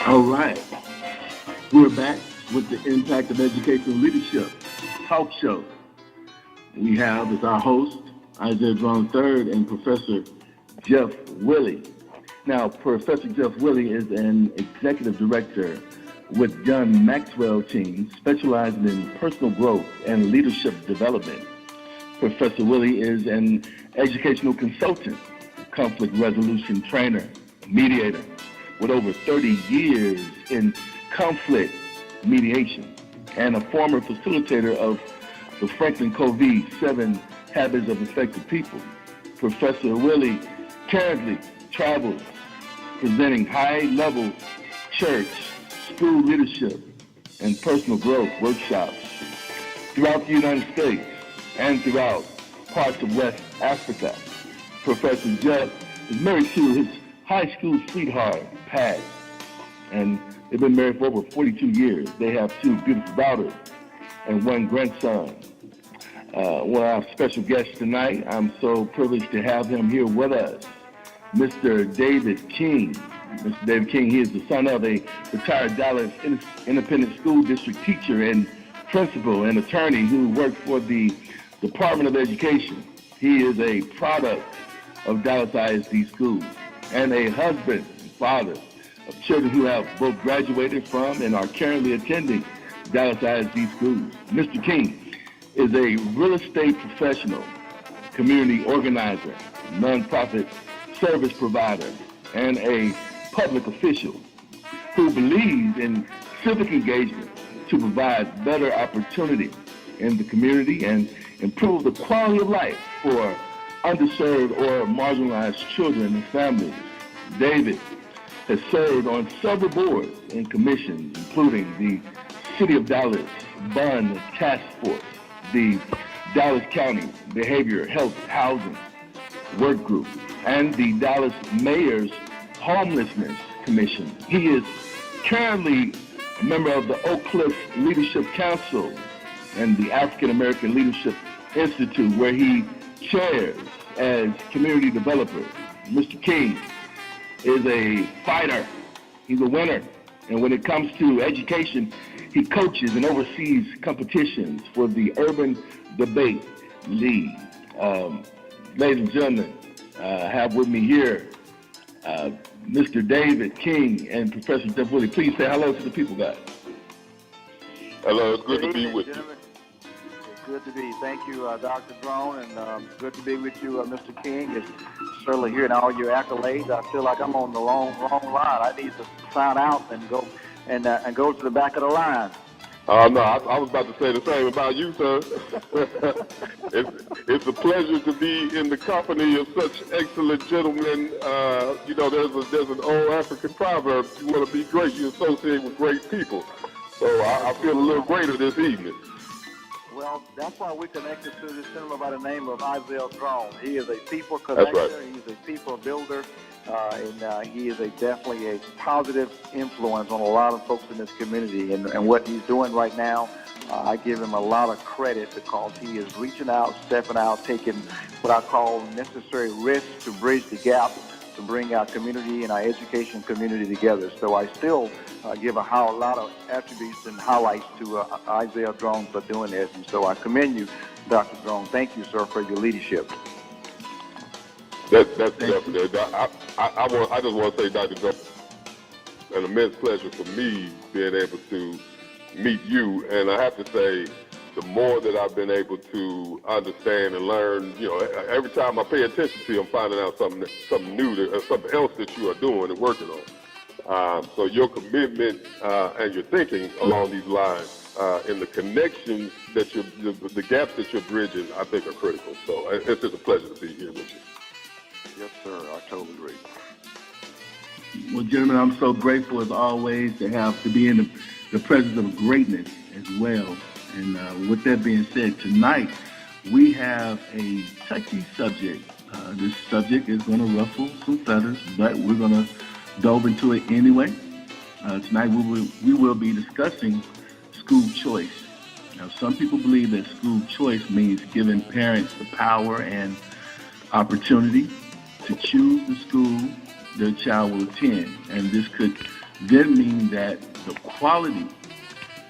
All right, we're back with the Impact of Educational Leadership talk show. We have as our host Isaiah Brown III and Professor Jeff Willie. Now, Professor Jeff Willie is an executive director with John Maxwell team specializing in personal growth and leadership development. Professor Willie is an educational consultant, conflict resolution trainer, mediator, with over 30 years in conflict mediation, and a former facilitator of the Franklin Covey 7 Habits of Effective People. Professor Willie currently travels presenting high-level church, school leadership, and personal growth workshops throughout the United States and throughout parts of West Africa. Professor Jeff is married to his high school sweetheart, Pat, and they've been married for over 42 years. They have two beautiful daughters and one grandson. One of our special guests tonight, I'm so privileged to have him here with us, Mr. David King. Mr. David King, he is the son of a retired Dallas Independent School District teacher and principal and attorney who worked for the Department of Education. He is a product of Dallas ISD schools and a husband and father of children who have both graduated from and are currently attending Dallas ISD schools. Mr. King is a real estate professional, community organizer, nonprofit service provider, and a public official who believes in civic engagement to provide better opportunity in the community and improve the quality of life for underserved or marginalized children and families. David has served on several boards and commissions, including the City of Dallas Bond Task Force, the Dallas County Behavioral Health Housing Work Group, and the Dallas Mayor's Homelessness Commission. He is currently a member of the Oak Cliff Leadership Council and the African American Leadership Institute, where he chairs as community developer. Mr. King is a fighter. He's a winner. And when it comes to education, he coaches and oversees competitions for the Urban Debate League. Ladies and gentlemen, I have with me here Mr. David King and Professor Jeff Willie. Please say hello to the people, guys. Hello, it's good to be with you. It's good to be. Thank you, Dr. Drone, and good to be with you, Mr. King. It's certainly hearing all your accolades. I feel like I'm on the wrong line. I need to sign out and go to the back of the line. No, I was about to say the same about you, sir. It's a pleasure to be in the company of such excellent gentlemen. There's an old African proverb: you want to be great, you associate with great people. So I feel a little greater this evening. Well, that's why we connected to this gentleman by the name of Isaiah Drone. He is a people connector. That's right. He's a people builder. And he is definitely a positive influence on a lot of folks in this community. And what he's doing right now, I give him a lot of credit because he is reaching out, stepping out, taking what I call necessary risks to bridge the gap, to bring our community and our education community together. So I still give a lot of attributes and highlights to Isaiah Drone for doing this. And so I commend you, Dr. Drone. Thank you, sir, for your leadership. That's definitely. I just want to say, Dr. Joe, an immense pleasure for me being able to meet you. And I have to say, the more that I've been able to understand and learn, every time I pay attention to you, I'm finding out something new, something else that you are doing and working on. So your commitment and your thinking along these lines and the connections that the gaps that you're bridging, I think are critical. So it's just a pleasure to be here with you. Yes, sir. I totally agree. Well, gentlemen, I'm so grateful as always to be in the presence of greatness as well. And with that being said, tonight we have a touchy subject. This subject is going to ruffle some feathers, but we're going to delve into it anyway. Tonight we will be discussing school choice. Now, some people believe that school choice means giving parents the power and opportunity to choose the school their child will attend, and this could then mean that the quality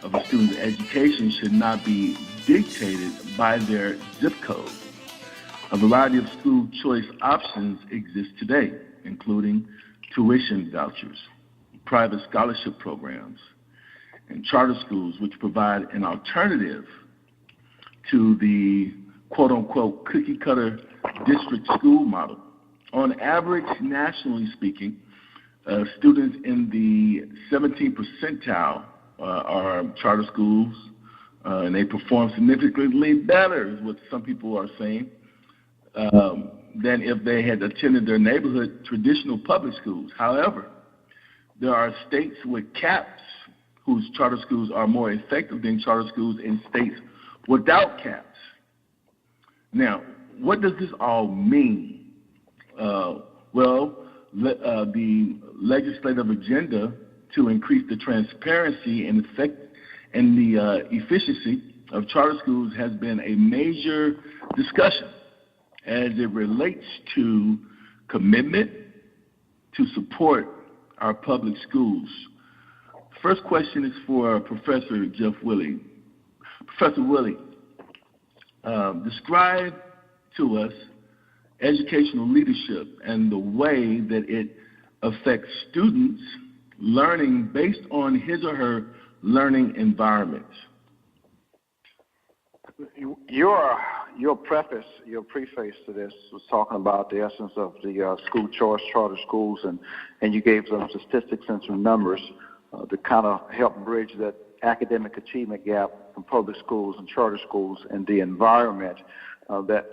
of a student's education should not be dictated by their zip code. A variety of school choice options exist today, including tuition vouchers, private scholarship programs, and charter schools, which provide an alternative to the quote-unquote cookie-cutter district school model. On average, nationally speaking, students in the 17th percentile are charter schools, and they perform significantly better, is what some people are saying, than if they had attended their neighborhood traditional public schools. However, there are states with caps whose charter schools are more effective than charter schools in states without caps. Now, what does this all mean? The legislative agenda to increase the transparency and the efficiency of charter schools has been a major discussion as it relates to commitment to support our public schools. First question is for Professor Jeff Willey. Professor Willey, describe to us educational leadership and the way that it affects students' learning based on his or her learning environment. Your preface to this was talking about the essence of the school choice charter schools, and you gave some statistics and some numbers to kind of help bridge that academic achievement gap from public schools and charter schools and the environment that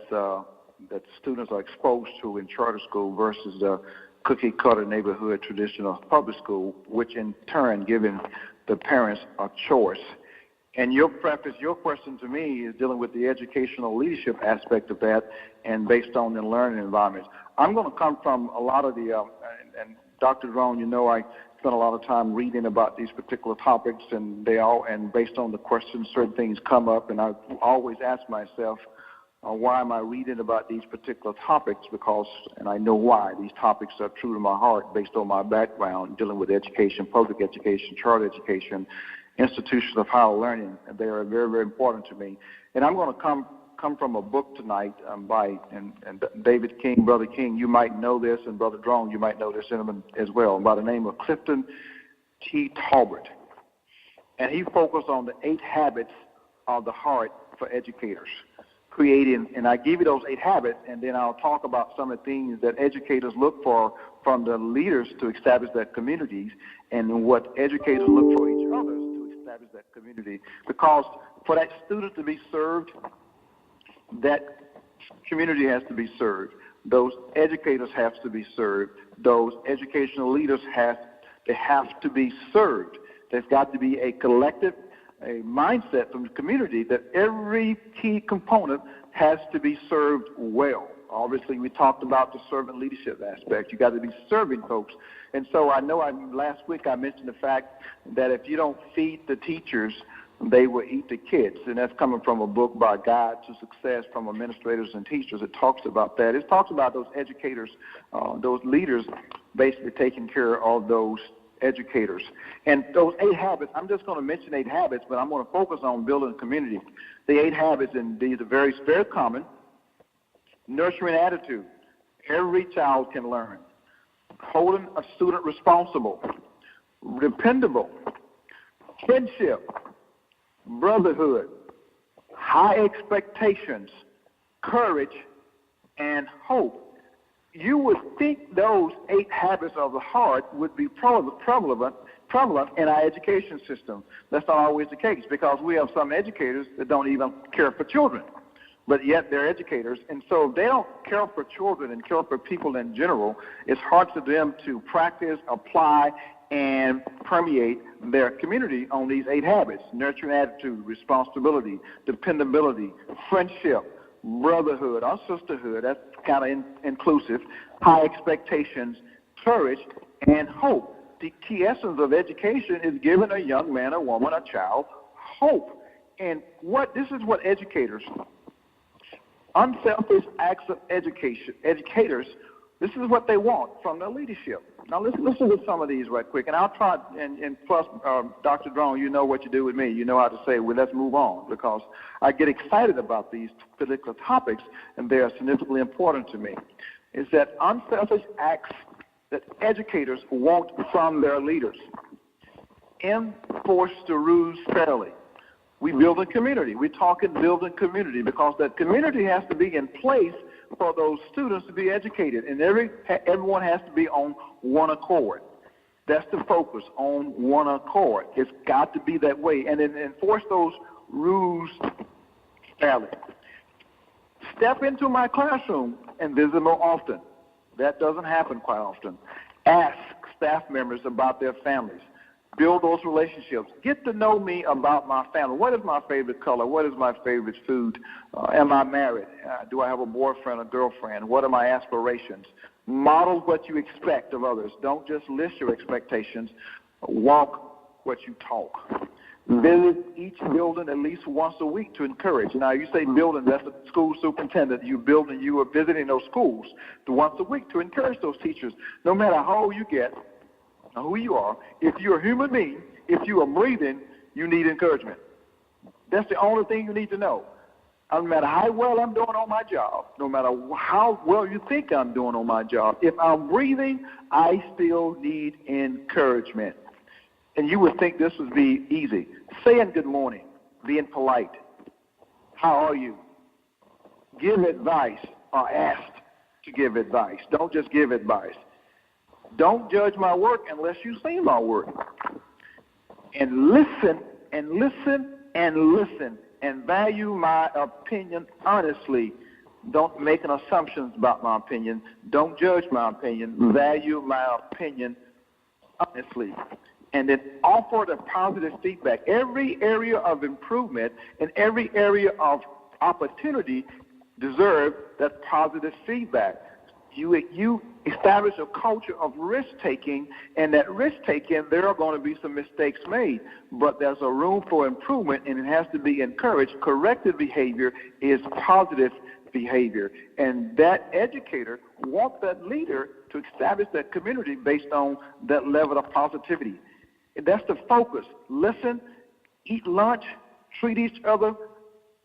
students are exposed to in charter school versus the cookie-cutter neighborhood traditional public school, which in turn giving the parents a choice. And your question to me is dealing with the educational leadership aspect of that and based on the learning environment. I'm going to come from a lot of the, and Dr. Drone, I spent a lot of time reading about these particular topics, and based on the questions, certain things come up, and I always ask myself, why am I reading about these particular topics? And I know why. These topics are true to my heart based on my background dealing with education, public education, charter education, institutions of higher learning. They are very, very important to me. And I'm going to come from a book tonight by David King, Brother King. You might know this, and Brother Drone, you might know this gentleman as well, by the name of Clifton T. Talbert. And he focused on the 8 habits of the heart for educators. And I give you those 8 habits, and then I'll talk about some of the things that educators look for from the leaders to establish their communities, and what educators look for each other to establish that community. Because for that student to be served, that community has to be served. Those educators have to be served. Those educational leaders have to be served. There's got to be a collective a mindset from the community that every key component has to be served well. Obviously, we talked about the servant leadership aspect. You got to be serving folks. And so last week I mentioned the fact that if you don't feed the teachers, they will eat the kids. And that's coming from a book by Guide to Success from Administrators and Teachers. It talks about that. It talks about those educators, those leaders basically taking care of those educators. And those 8 habits, I'm just going to mention 8 habits, but I'm going to focus on building a community. The 8 habits, and these are very, very common. Nurturing attitude. Every child can learn. Holding a student responsible. Dependable. Kinship. Brotherhood. High expectations. Courage. And hope. You would think those 8 habits of the heart would be prevalent in our education system. That's not always the case, because we have some educators that don't even care for children, but yet they're educators. And so if they don't care for children and care for people in general, it's hard for them to practice, apply, and permeate their community on these 8 habits: nurturing attitude, responsibility, dependability, friendship, brotherhood or sisterhood, that's kind of inclusive, high expectations, courage, and hope. The key essence of education is giving a young man, a woman, a child hope. And this is what educators, unselfish acts of educators This is what they want from their leadership. Now, listen to some of these right quick, and I'll try, and plus, Dr. Drone, you know what you do with me. You know how to say, well, let's move on, because I get excited about these particular topics, and they are significantly important to me. Is that unselfish acts that educators want from their leaders. Enforce the rules fairly. We build a community. We're talking building community, because that community has to be in place for those students to be educated, and everyone has to be on one accord. That's the focus, on one accord. It's got to be that way, and then enforce those rules fairly. Step into my classroom and visit more often. That doesn't happen quite often. Ask staff members about their families. Build those relationships. Get to know me about my family. What is my favorite color? What is my favorite food? Am I married? Do I have a boyfriend or girlfriend? What are my aspirations? Model what you expect of others. Don't just list your expectations. Walk what you talk. Visit each building at least once a week to encourage. Now, you say building, that's the school superintendent. You are visiting those schools once a week to encourage those teachers. No matter how old you get, who you are, if you're a human being, if you are breathing, you need encouragement. That's the only thing you need to know. No matter how well I'm doing on my job, no matter how well you think I'm doing on my job, if I'm breathing, I still need encouragement. And you would think this would be easy. Saying good morning, being polite. How are you? Give advice, or asked to give advice. Don't just give advice. Don't judge my work unless you've seen my work. And listen, and listen, and listen, and value my opinion honestly. Don't make assumptions about my opinion. Don't judge my opinion. Value my opinion honestly. And then offer the positive feedback. Every area of improvement and every area of opportunity deserve that positive feedback. You establish a culture of risk-taking, and that risk-taking, there are going to be some mistakes made, but there's a room for improvement, and it has to be encouraged. Corrective behavior is positive behavior, and that educator wants that leader to establish that community based on that level of positivity. That's the focus. Listen, eat lunch, treat each other,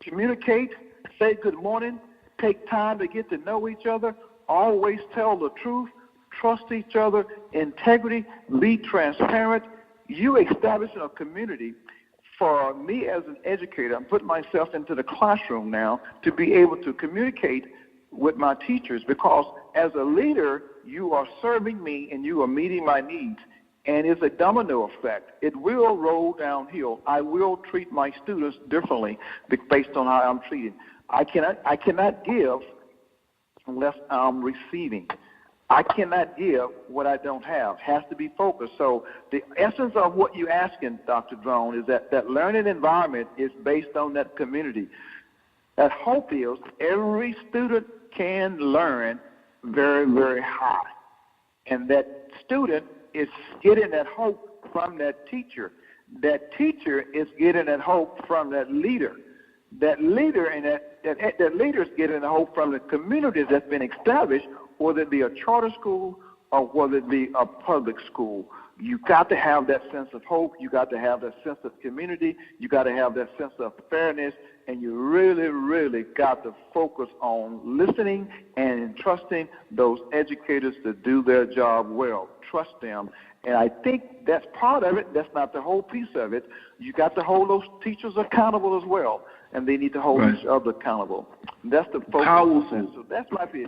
communicate, say good morning, take time to get to know each other, always tell the truth, trust each other, integrity, be transparent. You establishing a community. For me as an educator, I'm putting myself into the classroom now to be able to communicate with my teachers, because as a leader, you are serving me and you are meeting my needs. And it's a domino effect. It will roll downhill. I will treat my students differently based on how I'm treated. I cannot give unless I'm receiving. I cannot give what I don't have. It has to be focused. So the essence of what you're asking, Dr. Drone, is that learning environment is based on that community. That hope is every student can learn very, very high. And that student is getting that hope from that teacher. That teacher is getting that hope from that leader. That leader and that leader is getting the hope from the community that's been established, whether it be a charter school or whether it be a public school. You got to have that sense of hope. You got to have that sense of community. You got to have that sense of fairness. And you really, really got to focus on listening and trusting those educators to do their job well. Trust them. And I think that's part of it. That's not the whole piece of it. You got to hold those teachers accountable as well. And they need to hold each other accountable. That's the focus. Powerful. So that's my view.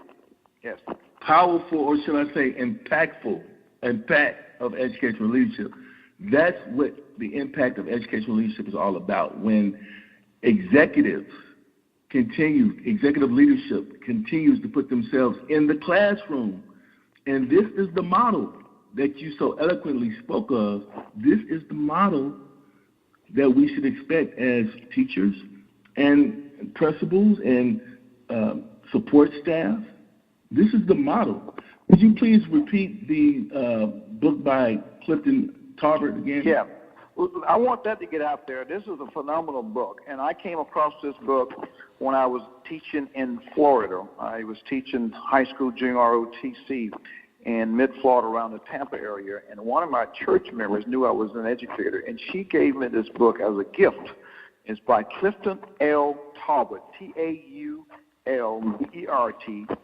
Yes. Powerful, or should I say impactful, impact of educational leadership. That's what the impact of educational leadership is all about. When executive leadership continues to put themselves in the classroom, and this is the model that you so eloquently spoke of. This is the model that we should expect as teachers and principals and support staff. This is the model. Would you please repeat the book by Clifton Tarbert again? Yeah. I want that to get out there. This is a phenomenal book, and I came across this book when I was teaching in Florida. I was teaching high school junior ROTC in mid-Florida around the Tampa area, and one of my church members knew I was an educator, and she gave me this book as a gift. It's by Clifton L. Talbot, Taulbert,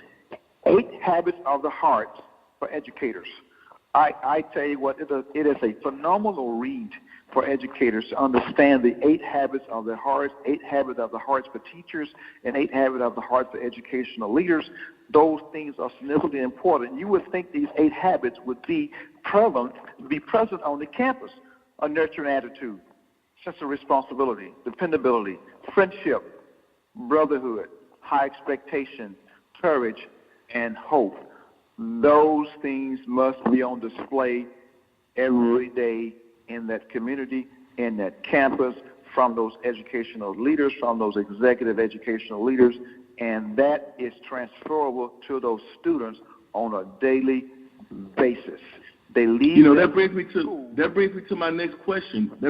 8 Habits of the Heart for Educators. I tell you what, it is a phenomenal read for educators to understand the 8 habits of the heart, 8 habits of the hearts for teachers, and 8 habits of the heart for educational leaders. Those things are significantly important. You would think these 8 habits would be present on the campus. A nurturing attitude, sense of responsibility, dependability, friendship, brotherhood, high expectation, courage, and hope. Those things must be on display every day in that community, in that campus, from those educational leaders, from those executive educational leaders, and that is transferable to those students on a daily basis. They leave. That brings me to my next question. My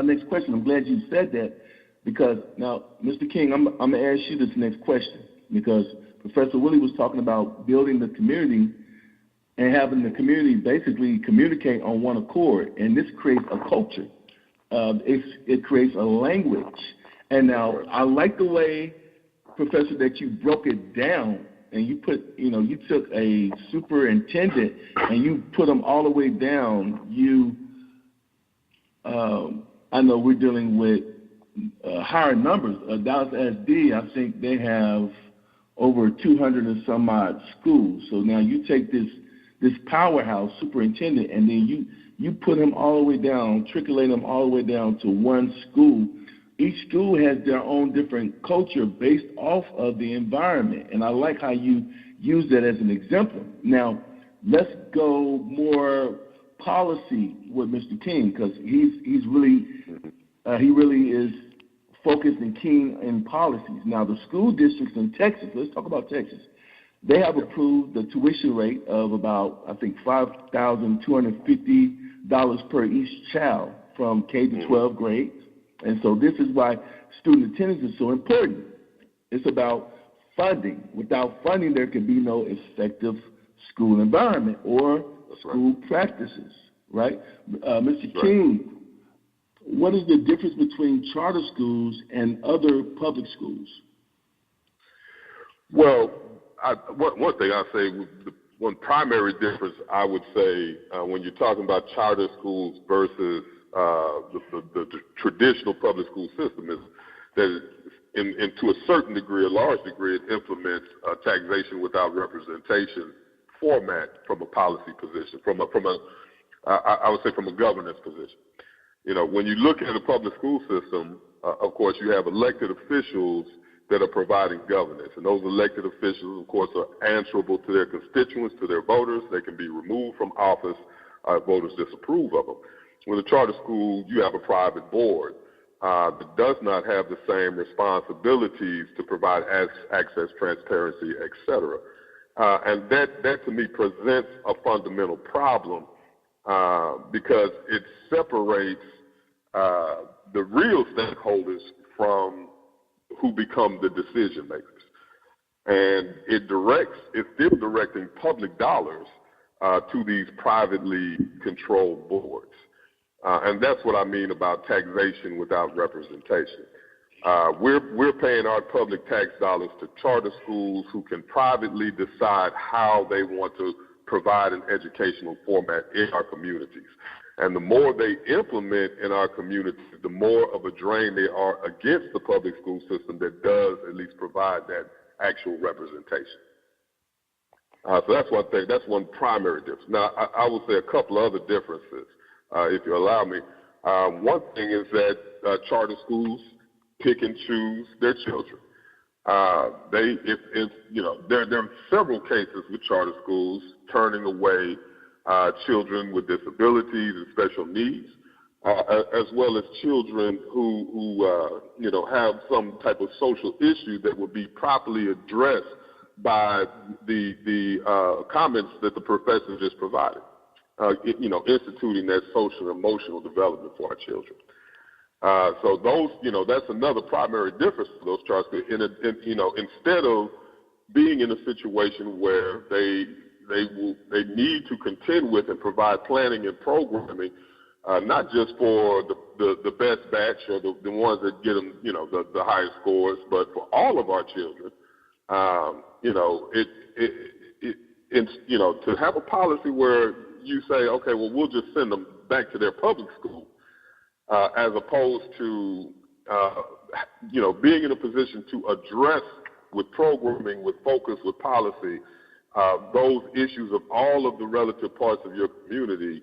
next question. I'm glad you said that, because now, Mr. King, I'm going to ask you this next question, because Professor Willie was talking about building the community and having the community basically communicate on one accord, and this creates a culture. It creates a language. And now I like the way, Professor, that you broke it down, and you took a superintendent and you put them all the way down. I know we're dealing with higher numbers. Dallas SD, I think they have over 200 and some odd schools. So now you take this powerhouse superintendent, and then you put him all the way down, triculate him all the way down to one school. Each school has their own different culture based off of the environment, and I like how you use that as an example. Now, let's go more policy with Mr. King, because he really is focused and keen in policies. Now, the school districts in Texas, let's talk about Texas. They have approved the tuition rate of about, I think, $5,250 per each child from K to 12 grade. And so this is why student attendance is so important. It's about funding. Without funding, there can be no effective school environment or school practices, right? Mr. King, what is the difference between charter schools and other public schools? Well, one thing I say, one primary difference I would say when you're talking about charter schools versus the traditional public school system is that to a certain degree, a large degree, it implements a taxation without representation format from a policy position, I would say from a governance position. When you look at a public school system, of course, you have elected officials that are providing governance. And those elected officials, of course, are answerable to their constituents, to their voters. They can be removed from office if voters disapprove of them. With a charter school, you have a private board that does not have the same responsibilities to provide access, transparency, et cetera. And that to me presents a fundamental problem because it separates the real stakeholders from who become the decision makers. And it's still directing public dollars to these privately controlled boards. And that's what I mean about taxation without representation. We're paying our public tax dollars to charter schools who can privately decide how they want to provide an educational format in our communities. And the more they implement in our communities, the more of a drain they are against the public school system that does at least provide that actual representation. So that's one thing. That's one primary difference. Now, I will say a couple other differences, if you allow me. One thing is that charter schools pick and choose their children. There are several cases with charter schools turning away children with disabilities and special needs, as well as children who have some type of social issue that would be properly addressed by the comments that the professor just provided. instituting that social and emotional development for our children. So those, that's another primary difference for those charter schools. Instead of being in a situation where they need to contend with and provide planning and programming, not just for the best batch or the ones that get them, the highest scores, but for all of our children. To have a policy where you say, okay, well, we'll just send them back to their public school, as opposed to, being in a position to address with programming, with focus, with policy, those issues of all of the relative parts of your community.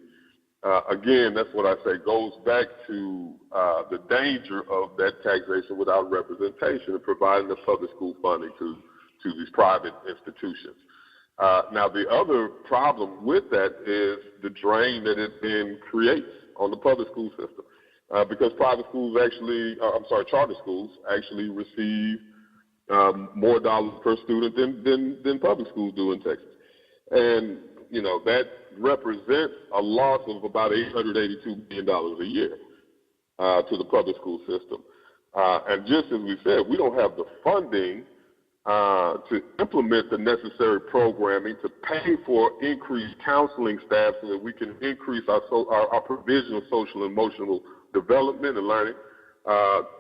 Again, that's what I say goes back to the danger of that taxation without representation and providing the public school funding to these private institutions. Now, the other problem with that is the drain that it then creates on the public school system, because private schools charter schools actually receive more dollars per student than public schools do in Texas. And, that represents a loss of about $882 million a year to the public school system. And just as we said, we don't have the funding to implement the necessary programming, to pay for increased counseling staff so that we can increase our provision of social and emotional development and learning,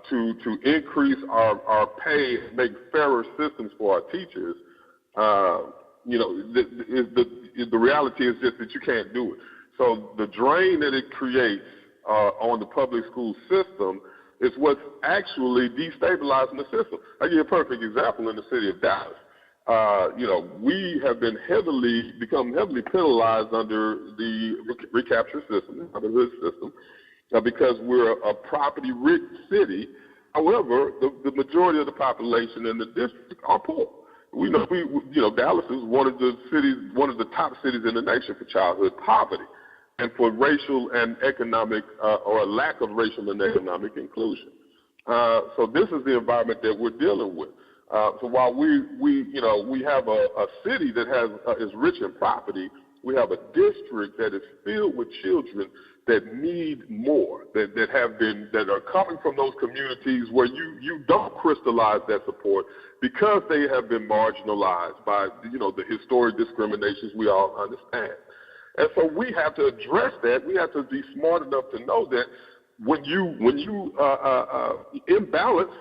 to increase our pay and make fairer systems for our teachers. The reality is just that you can't do it. So the drain that it creates on the public school system is what's actually destabilizing the system. I'll give you a perfect example in the city of Dallas. We have become heavily penalized under the recapture system, under the system, because we're a property-rich city. However, the majority of the population in the district are poor. We know, Dallas is one of the top cities in the nation for childhood poverty and for racial and economic, or a lack of racial and economic inclusion. So this is the environment that we're dealing with. So while we have a city that is rich in property, we have a district that is filled with children that need more, that are coming from those communities where you don't crystallize that support because they have been marginalized by the historic discriminations we all understand. And so we have to address that. We have to be smart enough to know that when you imbalance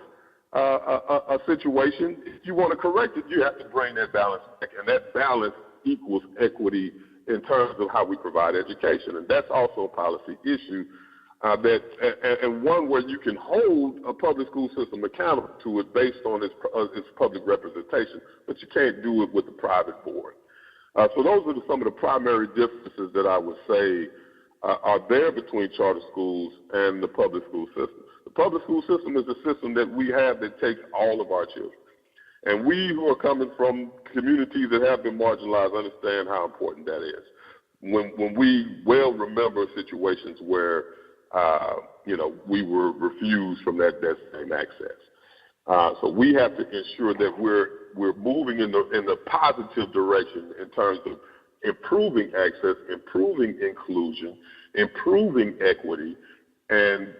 a situation, if you want to correct it, you have to bring that balance back, and that balance equals equity in terms of how we provide education. And that's also a policy issue and one where you can hold a public school system accountable to it based on its public representation, but you can't do it with the private board. So those are some of the primary differences that I would say are there between charter schools and the public school system. The public school system is a system that we have that takes all of our children. And we who are coming from communities that have been marginalized understand how important that is. When we well remember situations where, we were refused from that same access. So we have to ensure that we're moving in the positive direction in terms of improving access, improving inclusion, improving equity, and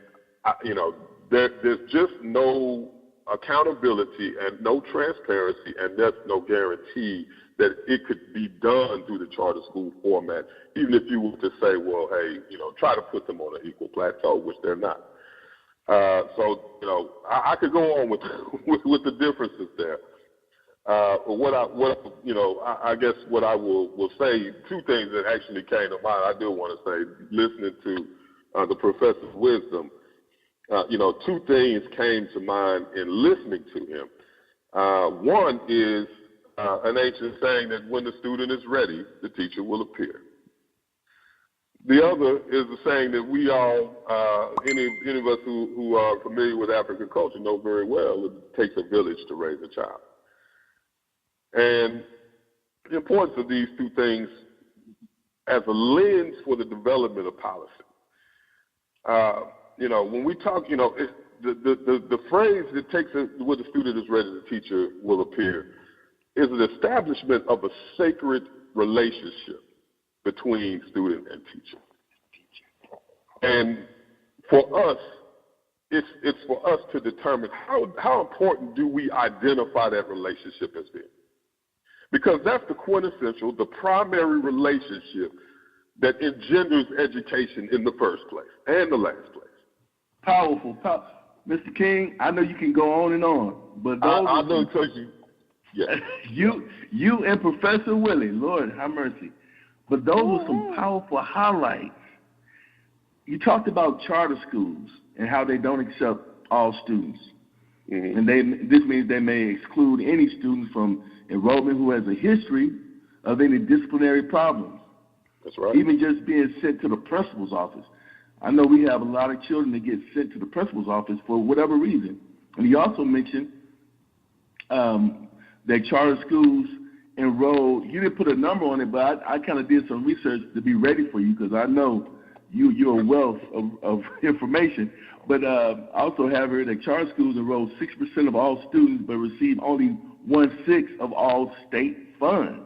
there's just no accountability and no transparency, and there's no guarantee that it could be done through the charter school format, even if you were to say, well, hey, try to put them on an equal plateau, which they're not. I could go on with the differences there. But I guess what I will say, two things that actually came to mind. I do want to say, listening to the professor's wisdom, two things came to mind in listening to him. One is an ancient saying that when the student is ready, the teacher will appear. The other is the saying that we all, any of us who are familiar with African culture know very well, it takes a village to raise a child. And the importance of these two things as a lens for the development of policy. When we talk, the phrase that takes when the student is ready, the teacher will appear, is an establishment of a sacred relationship between student and teacher. And for us, it's for us to determine how important do we identify that relationship as being. Because that's the quintessential, the primary relationship that engenders education in the first place and the last place. Powerful. Mr. King, I know you can go on and on, but those I know because you and Professor Willie, Lord have mercy. But those were some powerful highlights. You talked about charter schools and how they don't accept all students. Mm-hmm. And this means they may exclude any students from enrollment who has a history of any disciplinary problems. That's right. Even just being sent to the principal's office. I know we have a lot of children that get sent to the principal's office for whatever reason. And he also mentioned that charter schools enroll, you didn't put a number on it, but I kind of did some research to be ready for you because I know you're a wealth of information. But I also have heard that charter schools enroll 6% of all students but receive only 1/6 of all state funds.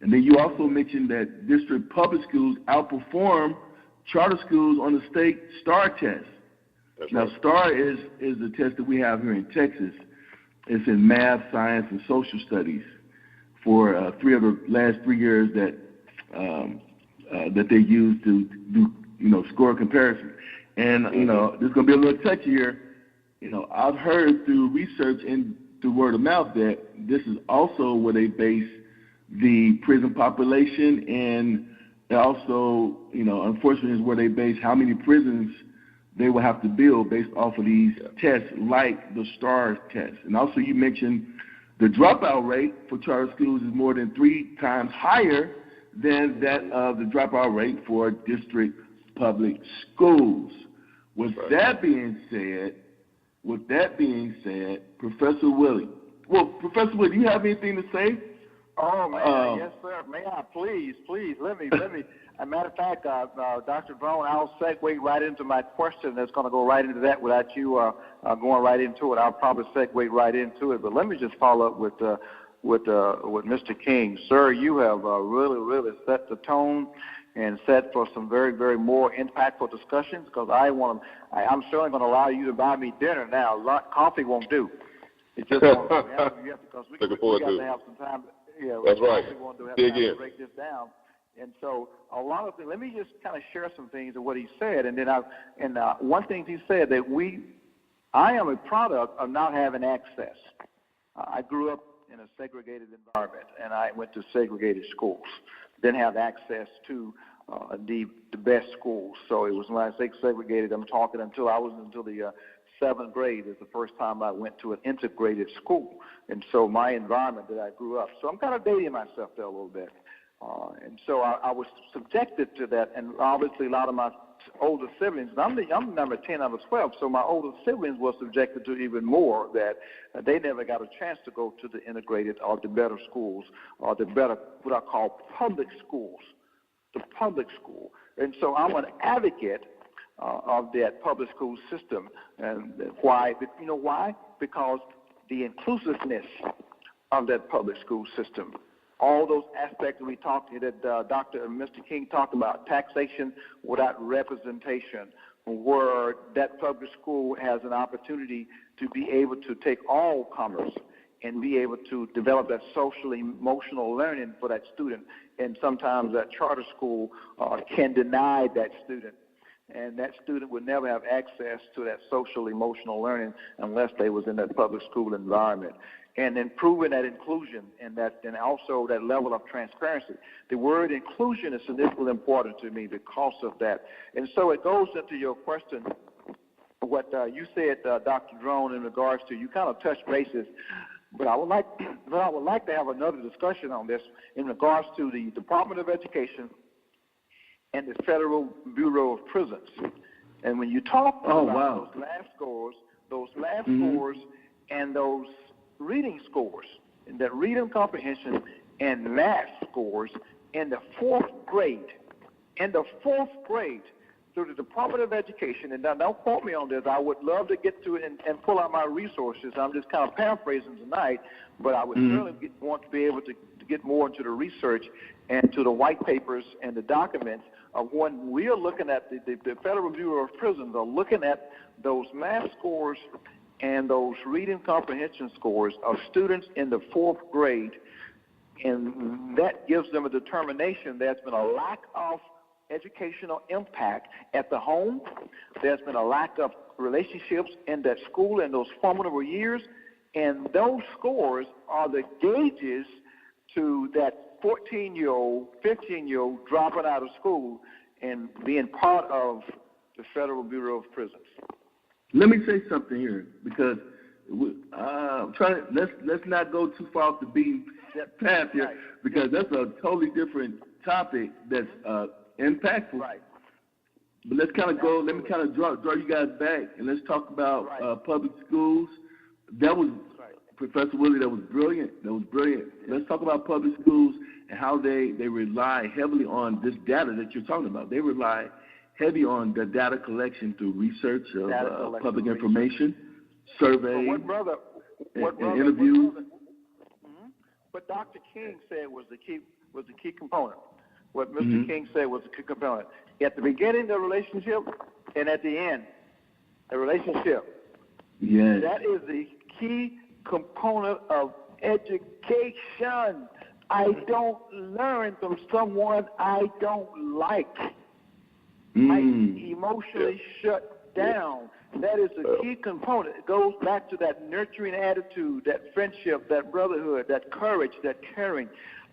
And then you also mentioned that district public schools outperform charter schools on the state STAR test. That's now, right. STAR is the test that we have here in Texas. It's in math, science, and social studies for last 3 years that they use to do score comparison. And this is going to be a little touchy here. I've heard through research and through word of mouth that this is also where they base the prison population, and also, unfortunately, is where they base how many prisons they will have to build based off of these tests, like the STAR test. And also, you mentioned the dropout rate for charter schools is more than 3 times higher than that of the dropout rate for district public schools. With that being said, Professor Willie. Well, Professor Willie, do you have anything to say? Oh, man, yes, sir. May I please, let me. As a matter of fact, Dr. Drone, I'll segue right into my question that's going to go right into that without you going right into it. I'll probably segue right into it. But let me just follow up with Mr. King. Sir, you have really set the tone and set for some very, very more impactful discussions because I'm certainly going to allow you to buy me dinner now. Coffee won't do. It just won't do. Because we got to have some time. That's right. We want to have Dig time in. to break this down. And so a lot of things, let me just kind of share some things of what he said. And then one thing he said that I am a product of not having access. I grew up in a segregated environment, and I went to segregated schools. Didn't have access to the best schools. So it was, when I say segregated, I'm talking until the 7th grade is the first time I went to an integrated school. And so my environment that I grew up. So I'm kind of dating myself there a little bit. And so I was subjected to that. And obviously a lot of my older siblings, and I'm number 10 out of 12, so my older siblings were subjected to even more, that they never got a chance to go to the integrated or the better schools or the better, what I call public schools, the public school. And so I'm an advocate of that public school system. And why? You know why? Because the inclusiveness of that public school system, all those aspects we talked that Dr. and Mr. King talked about, taxation without representation, where that public school has an opportunity to be able to take all comers and be able to develop that social emotional learning for that student. And sometimes that charter school can deny that student. And that student would never have access to that social emotional learning unless they was in that public school environment. And improving that inclusion and also that level of transparency. The word inclusion is significantly important to me because of that. And so it goes into your question, what you said, Dr. Drone, in regards to, you kind of touched bases, but I would like to have another discussion on this in regards to the Department of Education and the Federal Bureau of Prisons. And when you talk about those last scores and those reading scores, and that reading comprehension and math scores in the 4th grade, through the Department of Education, and now don't quote me on this, I would love to get to it and pull out my resources. I'm just kind of paraphrasing tonight, but I would certainly want to be able to to get more into the research and to the white papers and the documents of when we are looking at the Federal Bureau of Prisons are looking at those math scores and those reading comprehension scores of students in the 4th grade, and that gives them a determination there's been a lack of educational impact at the home. There's been a lack of relationships in that school in those formidable years, and those scores are the gauges to that 14-year-old, 15-year-old dropping out of school and being part of the Federal Bureau of Prisons. Let me say something here, because let's not go too far off the beaten path here, right, because that's a totally different topic that's impactful. Right. But let's kind of go. Let me kind of draw you guys back, and let's talk about public schools. That was Professor Willie. That was brilliant. Let's talk about public schools and how they rely heavily on this data that you're talking about. They rely heavy on the data collection through research of public information, surveys, and interviews. What Dr. King said was the key component. What Mr. King said was the key component. At the beginning of the relationship and at the end, the relationship. Yes. That is the key component of education. I don't learn from someone I don't like. I emotionally shut down. That is the key component. It goes back to that nurturing attitude, that friendship, that brotherhood, that courage, that caring.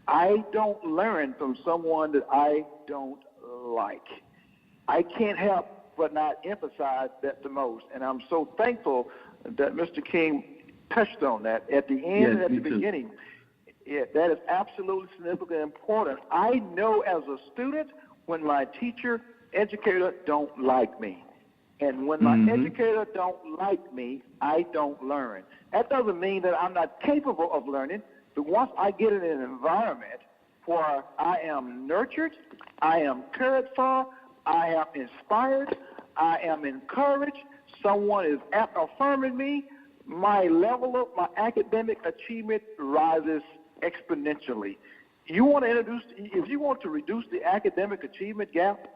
I don't learn from someone that I don't like. I can't help but not emphasize that the most. And I'm so thankful that Mr. King touched on that at the end and at the beginning. Yeah, that is absolutely significant and important. I know as a student when my teacher, educator don't like me. And when my educator don't like me, I don't learn. That doesn't mean that I'm not capable of learning, but once I get in an environment where I am nurtured, I am cared for, I am inspired, I am encouraged, someone is affirming me, my level of my academic achievement rises exponentially. If you want to reduce the academic achievement gap,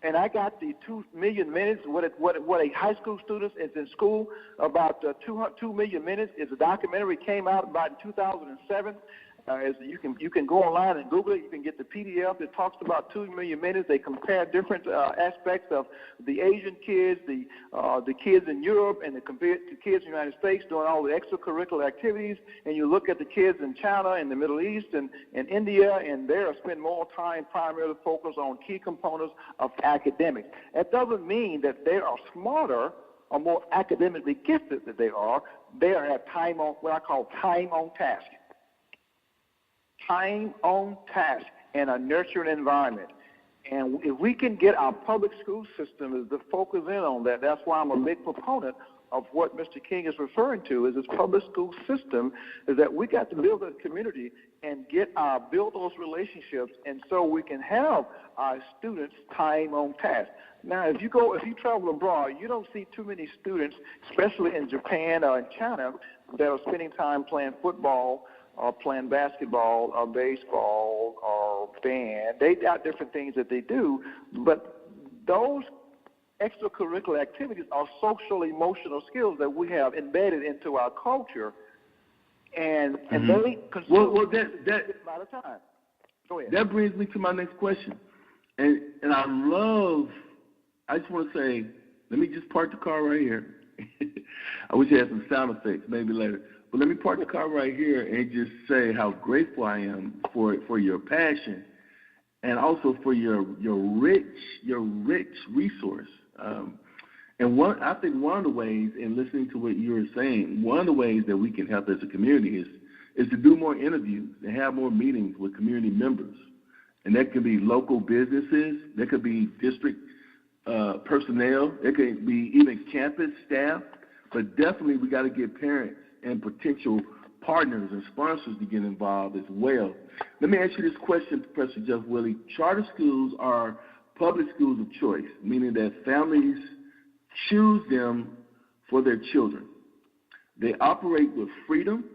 and I got the 2 million minutes, what a high school student is in school, about 2 million minutes is a documentary, came out about in 2007. You can go online and Google it. You can get the PDF. It talks about 2 million minutes. They compare different aspects of the Asian kids, the kids in Europe, and they compare it to kids in the United States doing all the extracurricular activities. And you look at the kids in China and the Middle East and India, and they spend more time primarily focused on key components of academics. That doesn't mean that they are smarter or more academically gifted than they are. They are at time on what I call time on task. Time on task and a nurturing environment. And if we can get our public school system to focus in on that, that's why I'm a big proponent of what Mr. King is referring to, is this public school system, is that we got to build a community and build those relationships, and so we can have our students time on task. Now, if you travel abroad, you don't see too many students, especially in Japan or in China, that are spending time playing football or playing basketball or baseball or band. They got different things that they do, but those extracurricular activities are social emotional skills that we have embedded into our culture, and they consume a lot of time. Go ahead. That brings me to my next question, and I just want to say, let me just park the car right here. I wish I had some sound effects, maybe later. But let me park the car right here and just say how grateful I am for your passion, and also for your rich resource. And I think one of the ways, in listening to what you were saying, one of the ways that we can help as a community is to do more interviews and have more meetings with community members. And that could be local businesses, that could be district personnel, it could be even campus staff, but definitely we got to get parents and potential partners and sponsors to get involved as well. Let me ask you this question, Professor Jeff Willie. Charter schools are public schools of choice, meaning that families choose them for their children. They operate with freedom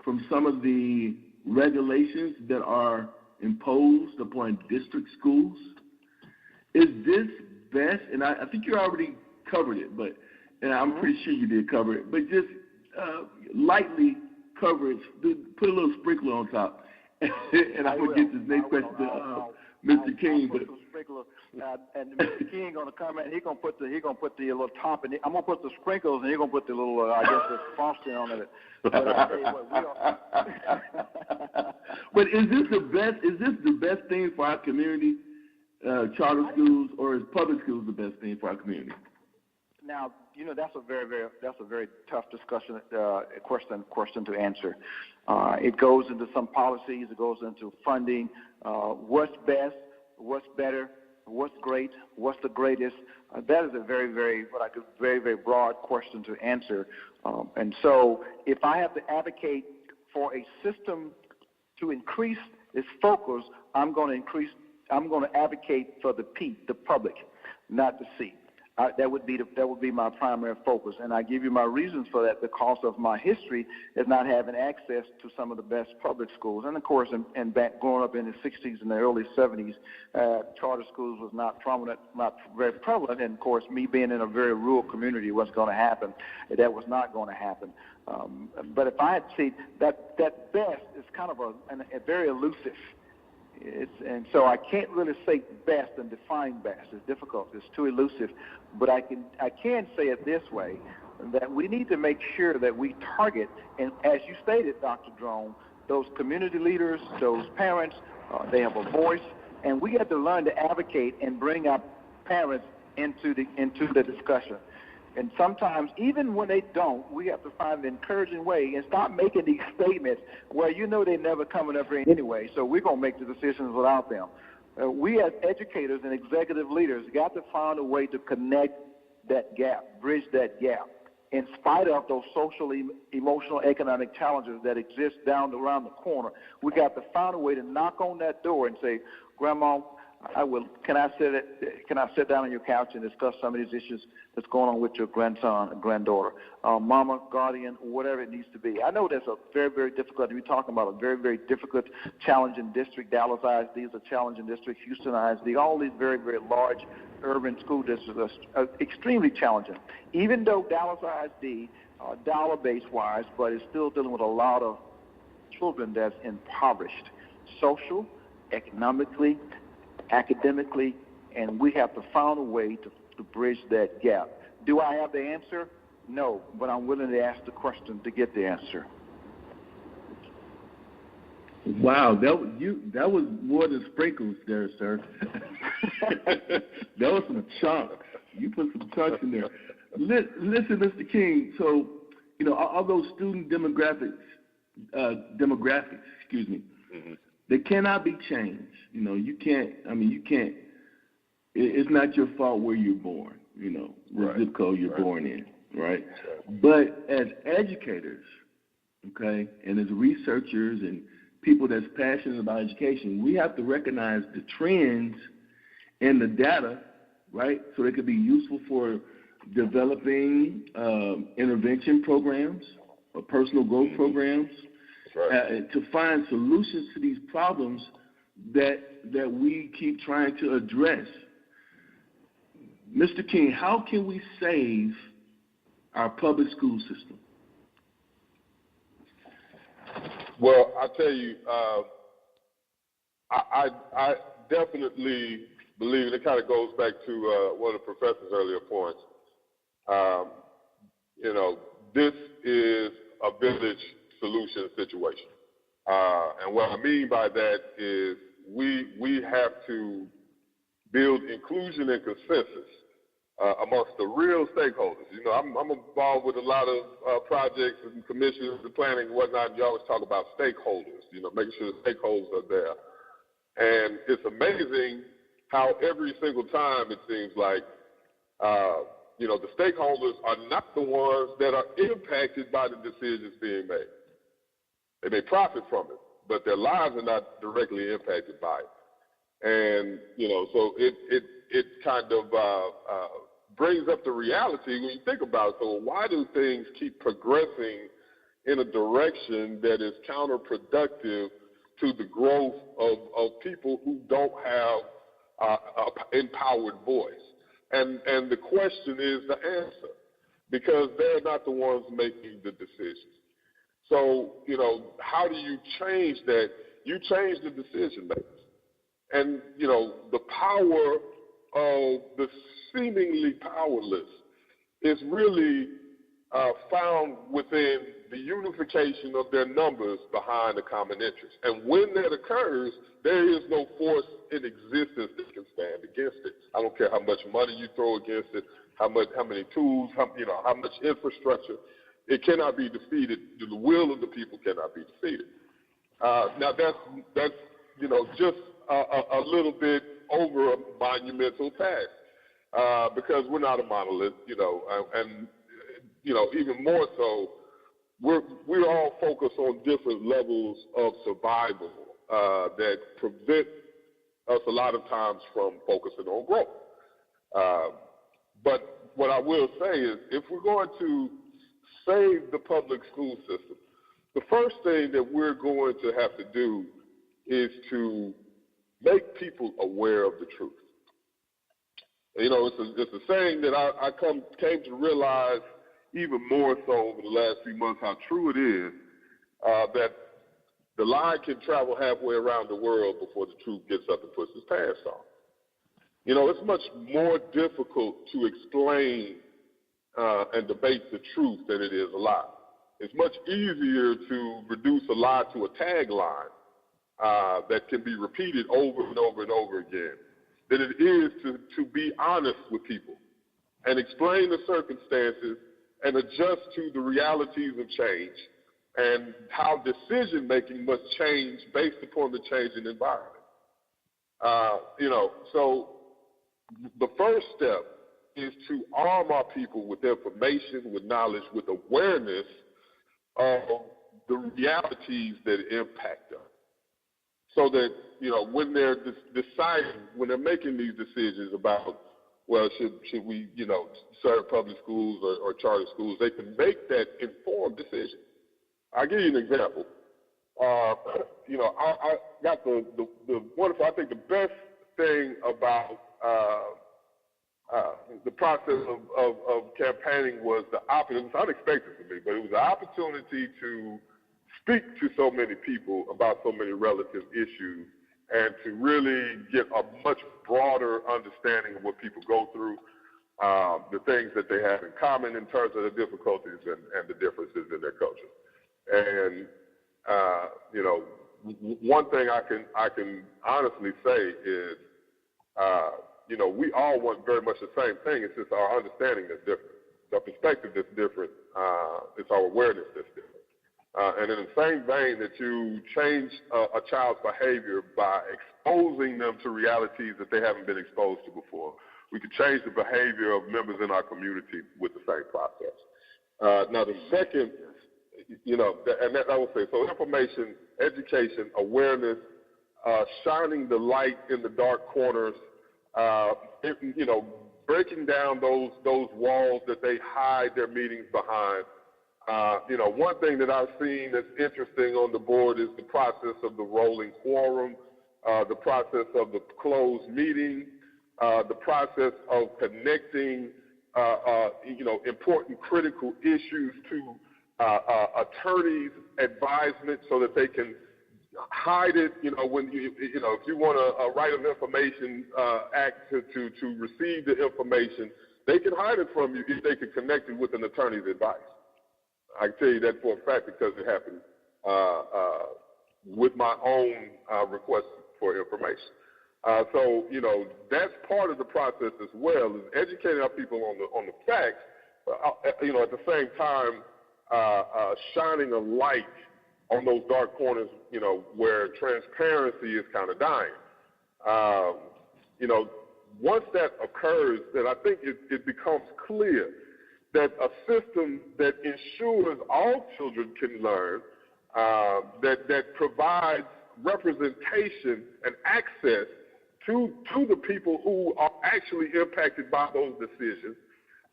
from some of the regulations that are imposed upon district schools. Is this best? And I think you already covered it, but and I'm pretty sure you did cover it. But just lightly cover it. Put a little sprinkler on top, and I'm gonna get this next question to Mr. King. But and Mr. King gonna come in. He gonna put the little top, and I'm gonna put the sprinkles, and he's gonna put the little I guess the frosting on it. But I tell you what, we are. But is this the best? Is this the best thing for our community, charter schools, or is public schools the best thing for our community? Now, that's a very tough discussion, question to answer. It goes into some policies. It goes into funding. What's best? What's better? What's great? What's the greatest? That is a very broad question to answer. And so, if I have to advocate for a system to increase its focus, I'm going to advocate for the P, the public, not the C. That would be my primary focus, and I give you my reasons for that because of my history as not having access to some of the best public schools, and of course, and back growing up in the '60s and the early '70s, charter schools was not prominent, not very prevalent, and of course, me being in a very rural community, what's going to happen? That was not going to happen. But if I had to see that best is kind of a very elusive. And so I can't really say best and define best. It's difficult. It's too elusive. But I can say it this way, that we need to make sure that we target, and as you stated, Dr. Drone, those community leaders, those parents, they have a voice, and we have to learn to advocate and bring up parents into the discussion. And sometimes, even when they don't, we have to find an encouraging way and stop making these statements where they're never coming up here anyway, so we're going to make the decisions without them. We as educators and executive leaders got to find a way to connect that gap, bridge that gap, in spite of those social, emotional, economic challenges that exist around the corner. We got to find a way to knock on that door and say, Grandma, Can I sit down on your couch and discuss some of these issues that's going on with your grandson and granddaughter, mama, guardian, whatever it needs to be? I know that's a very, very difficult. We're talking about a very, very difficult, challenging district. Dallas ISD is a challenging district. Houston ISD, all these very, very large urban school districts are extremely challenging. Even though Dallas ISD, dollar-based wise, but it's still dealing with a lot of children that's impoverished, social, economically, academically, and we have to find a way to bridge that gap. Do I have the answer? No, but I'm willing to ask the question to get the answer. Wow, that was more than sprinkles there, sir. That was some chunks. You put some chunks in there. Listen, Mr. King, so, all those student demographics, Mm-hmm. They cannot be changed. You can't, it's not your fault where you're born, the right. zip code you're right. born in, right? Right. But as educators, okay, and as researchers and people that's passionate about education, we have to recognize the trends and the data, right? So they could be useful for developing intervention programs or personal growth programs. Right. To find solutions to these problems that we keep trying to address. Mr. King, how can we save our public school system? Well, I tell you, I definitely believe, and it kind of goes back to one of the professor's earlier points. This is a village solution situation. And what I mean by that is we have to build inclusion and consensus amongst the real stakeholders. I'm involved with a lot of projects and commissions and planning and whatnot. You always talk about stakeholders, making sure the stakeholders are there. And it's amazing how every single time it seems like, the stakeholders are not the ones that are impacted by the decisions being made. They may profit from it, but their lives are not directly impacted by it. And, so it kind of brings up the reality when you think about it. So why do things keep progressing in a direction that is counterproductive to the growth of people who don't have an empowered voice. And the question is the answer, because they're not the ones making the decisions. So, how do you change that? You change the decision makers. And, the power of the seemingly powerless is really found within the unification of their numbers behind a common interest. And when that occurs, there is no force in existence that can stand against it. I don't care how much money you throw against it, how many tools, how much infrastructure. It cannot be defeated. The will of the people cannot be defeated. Now that's just a little bit over a monumental task, because we're not a monolith, and even more so, we're all focused on different levels of survival that prevent us a lot of times from focusing on growth. But what I will say is, if we're going to save the public school system, the first thing that we're going to have to do is to make people aware of the truth. It's a saying that I came to realize even more so over the last few months how true it is, that the lie can travel halfway around the world before the truth gets up and puts its pants on. It's much more difficult to explain and debate the truth than it is a lie. It's much easier to reduce a lie to a tagline that can be repeated over and over and over again than it is to be honest with people and explain the circumstances and adjust to the realities of change and how decision-making must change based upon the changing environment. So the first step is to arm our people with information, with knowledge, with awareness of the realities that impact them. So that, when they're deciding, when they're making these decisions about, well, should we, serve public schools or charter schools, they can make that informed decision. I'll give you an example. I got the wonderful, I think the best thing about the process of campaigning was the opportunity. It's unexpected for me, but it was the opportunity to speak to so many people about so many relative issues and to really get a much broader understanding of what people go through, the things that they have in common in terms of the difficulties and the differences in their culture. And, one thing I can honestly say is, we all want very much the same thing. It's just our understanding that's different. The perspective that's different. It's our awareness that's different. And in the same vein that you change a child's behavior by exposing them to realities that they haven't been exposed to before, we can change the behavior of members in our community with the same process. Now, the second, and that I would say, so information, education, awareness, shining the light in the dark corners, breaking down those walls that they hide their meetings behind. One thing that I've seen that's interesting on the board is the process of the rolling quorum, the process of the closed meeting, the process of connecting, important critical issues to attorneys' advisement so that they can hide it. When if you want a right of information act to receive the information, they can hide it from you if they can connect it with an attorney's advice. I can tell you that for a fact because it happened with my own request for information. So that's part of the process as well, is educating our people on the facts. At the same time, shining a light on those dark corners, where transparency is kind of dying. Once that occurs, then I think it becomes clear that a system that ensures all children can learn, that provides representation and access to the people who are actually impacted by those decisions,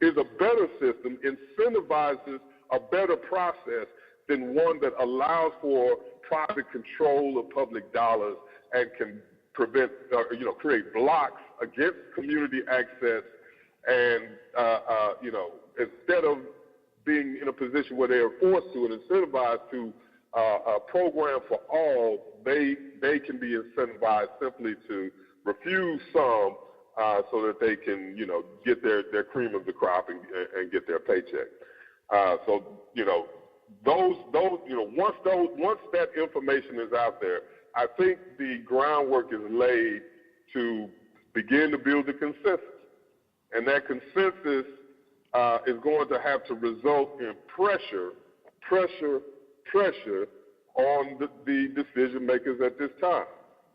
is a better system, incentivizes a better process than one that allows for private control of public dollars and can prevent, create blocks against community access. And, instead of being in a position where they are forced to and incentivized to program for all, they can be incentivized simply to refuse some so that they can, get their cream of the crop and get their paycheck. Once that information is out there, I think the groundwork is laid to begin to build a consensus. And that consensus is going to have to result in pressure on the decision makers at this time.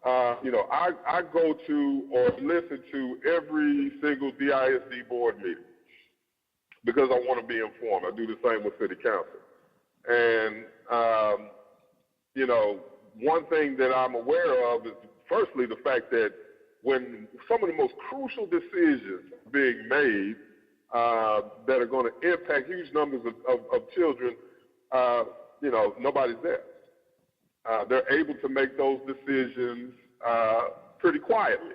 I go to or listen to every single DISD board meeting because I want to be informed. I do the same with city council. And, one thing that I'm aware of is, firstly, the fact that when some of the most crucial decisions are being made that are going to impact huge numbers of children, nobody's there. They're able to make those decisions pretty quietly.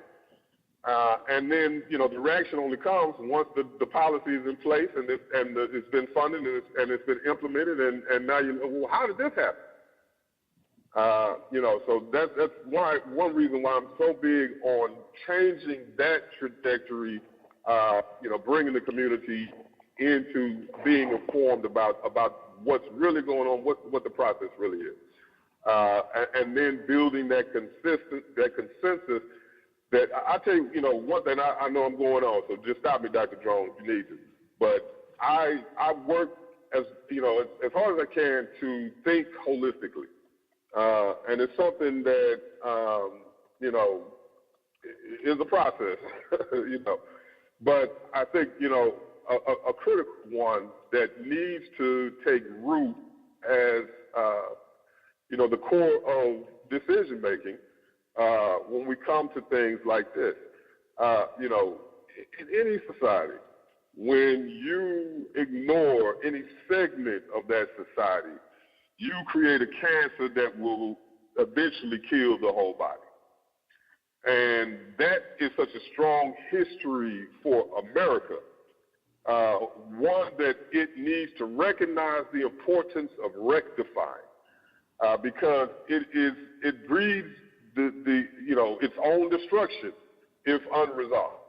And then, the reaction only comes once the policy is in place and it's been funded and it's been implemented, and now well, how did this happen? So that's one reason why I'm so big on changing that trajectory, bringing the community into being informed about what's really going on, what the process really is. And then building that consensus that I tell you, one thing I know I'm going on, so just stop me, Dr. Drone, if you need to. But I work as hard as I can to think holistically. And it's something that, is a process, But I think, a critical one that needs to take root as, the core of decision making when we come to things like this. In any society, when you ignore any segment of that society, you create a cancer that will eventually kill the whole body. And that is such a strong history for America, one that it needs to recognize the importance of rectifying, because it breeds its own destruction if unresolved.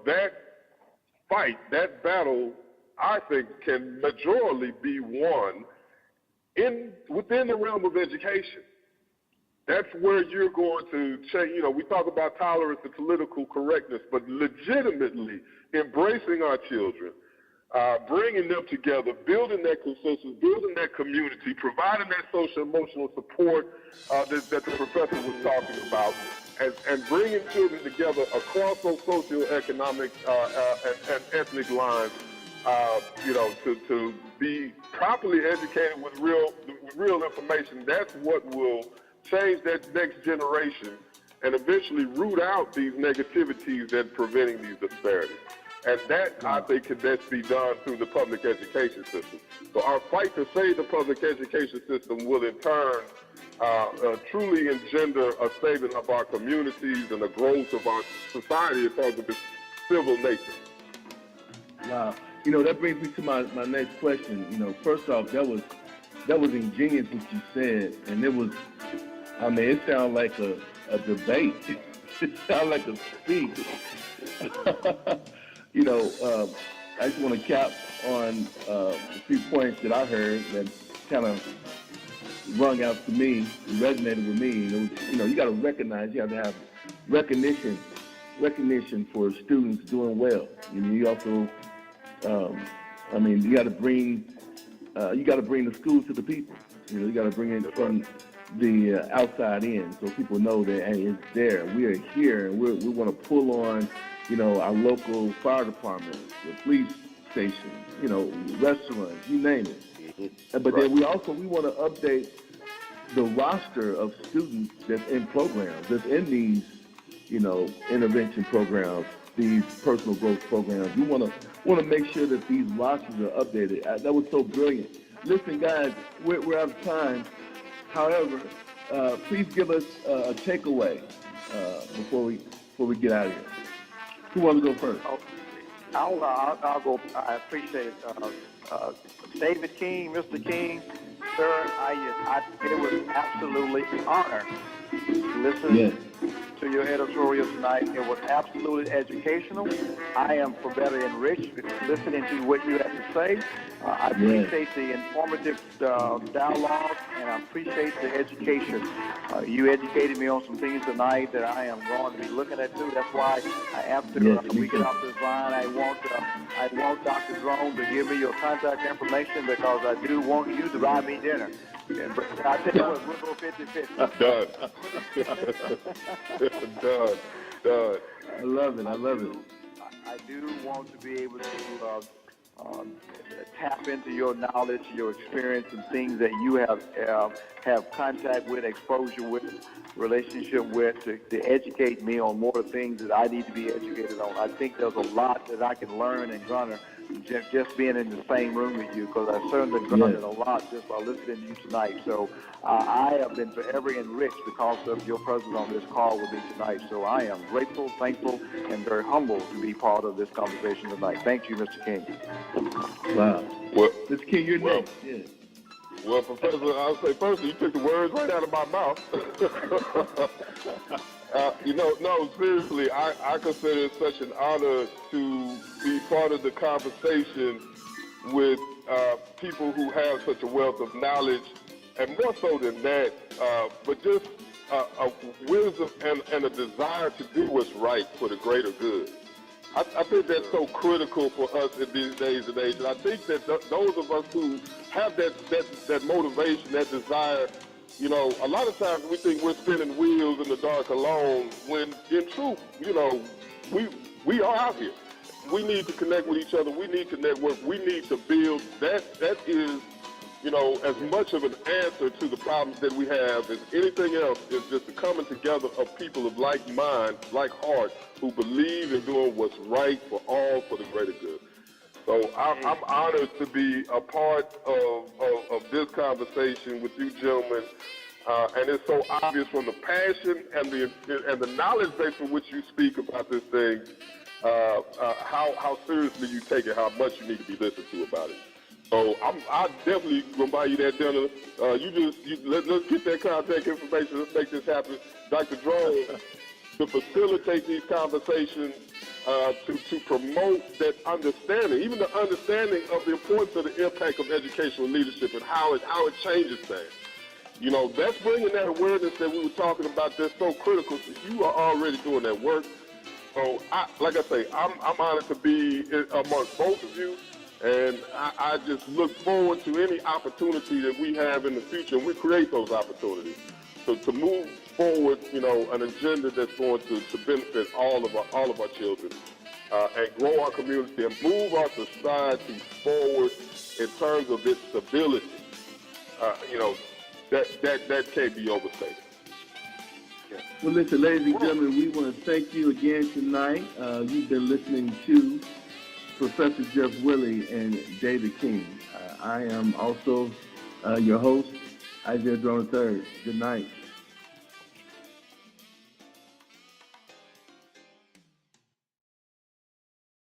That fight, that battle, I think, can majorly be won within the realm of education. That's where you're going to change. We talk about tolerance and political correctness, but legitimately embracing our children, bringing them together, building that consensus, building that community, providing that social emotional support that the professor was talking about, and bringing children together across those socioeconomic and ethnic lines, to be properly educated with real information. That's what will change that next generation and eventually root out these negativities that are preventing these disparities. And that, I think, can best be done through the public education system. So our fight to save the public education system will, in turn, truly engender a saving of our communities and the growth of our society as far as the civil nature. Wow. That brings me to my next question. First off, that was ingenious what you said, and it sounded like a debate. It sounded like a speech. I just want to cap on a few points that I heard that kind of rung out to me, resonated with me. You got to recognize, you have to have recognition for students doing well. You also, you got to bring the schools to the people. You got to bring it from the outside in, so people know that, hey, it's there. We are here, and we want to pull on, our local fire departments, the police stations, restaurants, you name it. But then we want to update the roster of students that's in programs, that's in these, intervention programs, these personal growth programs. We want to make sure that these rosters are updated. That was so brilliant. Listen, guys, we're out of time. However, please give us a takeaway before we get out of here. Who wants to go first? I'll go. I appreciate it. David King, Mr. King, sir, it was absolutely an honor listening to your editorial tonight. It was absolutely educational. I am forever enriched listening to what you have to say. I appreciate the informative dialogue, and I appreciate the education. You educated me on some things tonight that I am going to be looking at too. That's why after we get off this line, I want Dr. Drone to give me your contact information, because I do want you to buy me dinner. But I tell you what, we'll go 50-50. Done. I love it. I do want to be able to tap into your knowledge, your experience, and things that you have contact with, exposure with, relationship with, to educate me on more things that I need to be educated on. I think there's a lot that I can learn and garner just being in the same room with you, because I certainly garnered a lot just by listening to you tonight. So I have been forever enriched because of your presence on this call with me tonight. So I am grateful, thankful, and very humble to be part of this conversation tonight. Thank you, Mr. King. Wow. Well, Mr. King, you're next. Yeah. Well, Professor, I'll say firstly, you took the words right out of my mouth. No, seriously, I consider it such an honor to be part of the conversation with people who have such a wealth of knowledge, and more so than that, but just a wisdom and a desire to do what's right for the greater good. I think that's so critical for us in these days and age, and I think that those of us who have that motivation, that desire, a lot of times we think we're spinning wheels in the dark alone, when in truth, we are out here. We need to connect with each other. We need to network. We need to build. That is, as much of an answer to the problems that we have as anything else, is just the coming together of people of like mind, like heart, who believe in doing what's right for all, for the greater good. So I'm honored to be a part of this conversation with you gentlemen, and it's so obvious from the passion and the knowledge base from which you speak about this thing, how seriously you take it, how much you need to be listened to about it. So I definitely gonna buy you that dinner. Let's get that contact information. Let's make this happen, Dr. Drone, to facilitate these conversations. To promote that understanding, even the understanding of the importance of the impact of educational leadership and how it changes things. That's bringing that awareness that we were talking about that's so critical. So you are already doing that work. So, like I say, I'm honored to be amongst both of you, and I just look forward to any opportunity that we have in the future, and we create those opportunities. So to move forward, an agenda that's going to benefit all of our children, and grow our community and move our society forward in terms of its stability. That can't be overstated. Well, listen, ladies and gentlemen, we want to thank you again tonight. You've been listening to Professor Jeff Willie and David King. I am also your host, Isaiah Drone III. Good night.